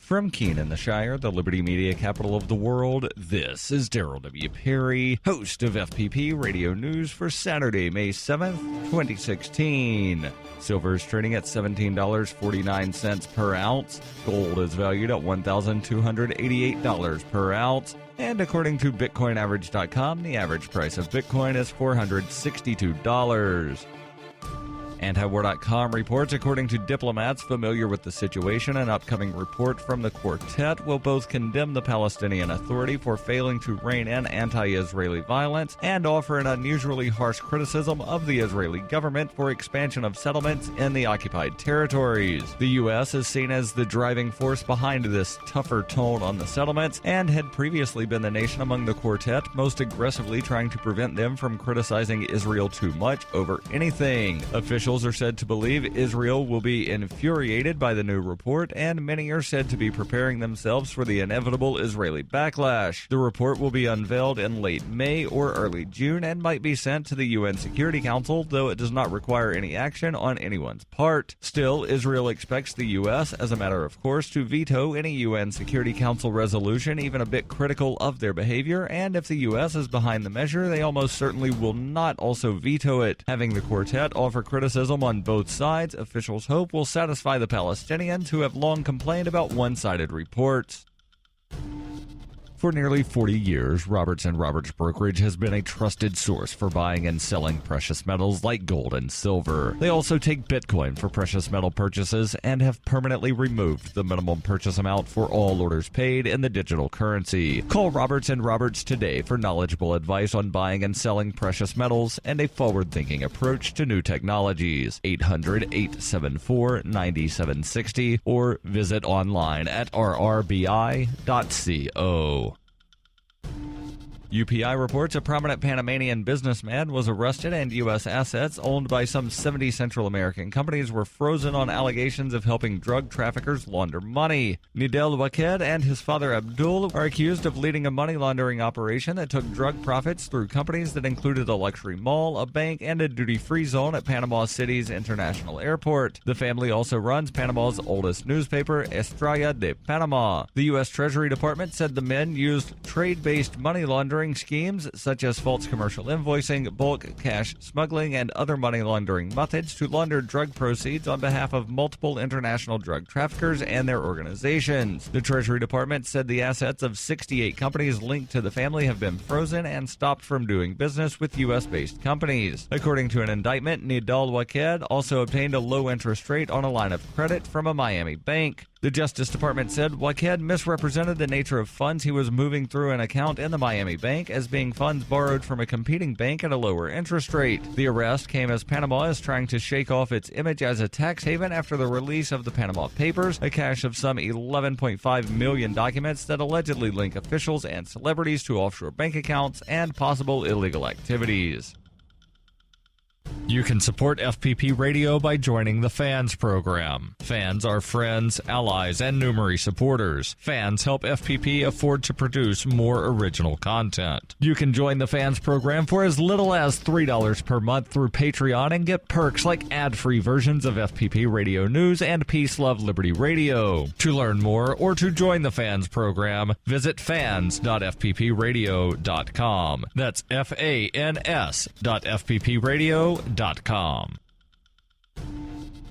From Keene in the Shire, the Liberty Media capital of the world, this is Daryl W. Perry, host of FPP Radio News for Saturday, May 7th, 2016. Silver is trading at $17.49 per ounce. Gold is valued at $1,288 per ounce. And according to BitcoinAverage.com, the average price of Bitcoin is $462. Antiwar.com reports, according to diplomats familiar with the situation, an upcoming report from the quartet will both condemn the Palestinian Authority for failing to rein in anti-Israeli violence and offer an unusually harsh criticism of the Israeli government for expansion of settlements in the occupied territories. The U.S. is seen as the driving force behind this tougher tone on the settlements and had previously been the nation among the quartet most aggressively trying to prevent them from criticizing Israel too much over anything. Officials are said to believe Israel will be infuriated by the new report, and many are said to be preparing themselves for the inevitable Israeli backlash. The report will be unveiled in late May or early June and might be sent to the UN Security Council, though it does not require any action on anyone's part. Still, Israel expects the U.S., as a matter of course, to veto any UN Security Council resolution even a bit critical of their behavior, and if the U.S. is behind the measure, they almost certainly will not also veto it. Having the quartet offer criticism on both sides, officials hope will satisfy the Palestinians who have long complained about one-sided reports. For nearly 40 years, Roberts & Roberts Brokerage has been a trusted source for buying and selling precious metals like gold and silver. They also take Bitcoin for precious metal purchases and have permanently removed the minimum purchase amount for all orders paid in the digital currency. Call Roberts & Roberts today for knowledgeable advice on buying and selling precious metals and a forward-thinking approach to new technologies. 800-874-9760 or visit online at rrbi.co. UPI reports a prominent Panamanian businessman was arrested and U.S. assets owned by some 70 Central American companies were frozen on allegations of helping drug traffickers launder money. Nidel Waked and his father Abdul are accused of leading a money laundering operation that took drug profits through companies that included a luxury mall, a bank, and a duty-free zone at Panama City's International Airport. The family also runs Panama's oldest newspaper, Estrella de Panama. The U.S. Treasury Department said the men used trade-based money laundering schemes such as false commercial invoicing, bulk cash smuggling, and other money laundering methods to launder drug proceeds on behalf of multiple international drug traffickers and their organizations. The Treasury Department said the assets of 68 companies linked to the family have been frozen and stopped from doing business with U.S.-based companies. According to an indictment, Nidal Waked also obtained a low interest rate on a line of credit from a Miami bank. The Justice Department said Waked misrepresented the nature of funds he was moving through an account in the Miami bank as being funds borrowed from a competing bank at a lower interest rate. The arrest came as Panama is trying to shake off its image as a tax haven after the release of the Panama Papers, a cache of some 11.5 million documents that allegedly link officials and celebrities to offshore bank accounts and possible illegal activities. You can support FPP Radio by joining the Fans program. Fans are friends, allies, and numerous supporters. Fans help FPP afford to produce more original content. You can join the Fans program for as little as $3 per month through Patreon and get perks like ad-free versions of FPP Radio News and Peace, Love, Liberty Radio. To learn more or to join the Fans program, visit fans.fppradio.com. That's fans.fppradio.com.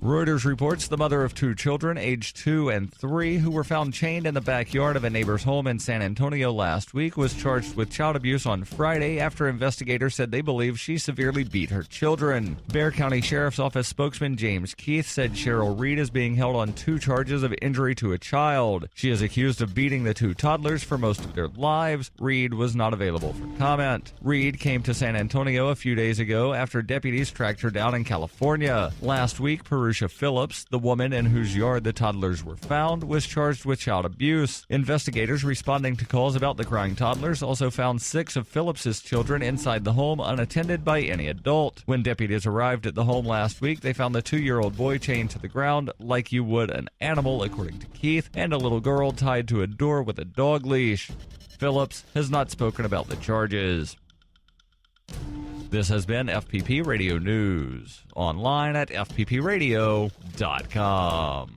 Reuters reports the mother of two children, aged 2 and 3, who were found chained in the backyard of a neighbor's home in San Antonio last week, was charged with child abuse on Friday after investigators said they believe she severely beat her children. Bexar County Sheriff's Office spokesman James Keith said Cheryl Reed is being held on 2 charges of injury to a child. She is accused of beating the 2 toddlers for most of their lives. Reed was not available for comment. Reed came to San Antonio a few days ago after deputies tracked her down in California. Last week, Peru Phillips, the woman in whose yard the toddlers were found, was charged with child abuse. Investigators responding to calls about the crying toddlers also found 6 of Phillips's children inside the home unattended by any adult. When deputies arrived at the home last week, they found the 2-year-old boy chained to the ground like you would an animal, according to Keith, and a little girl tied to a door with a dog leash. Phillips has not spoken about the charges. This has been FPP Radio News, online at fppradio.com.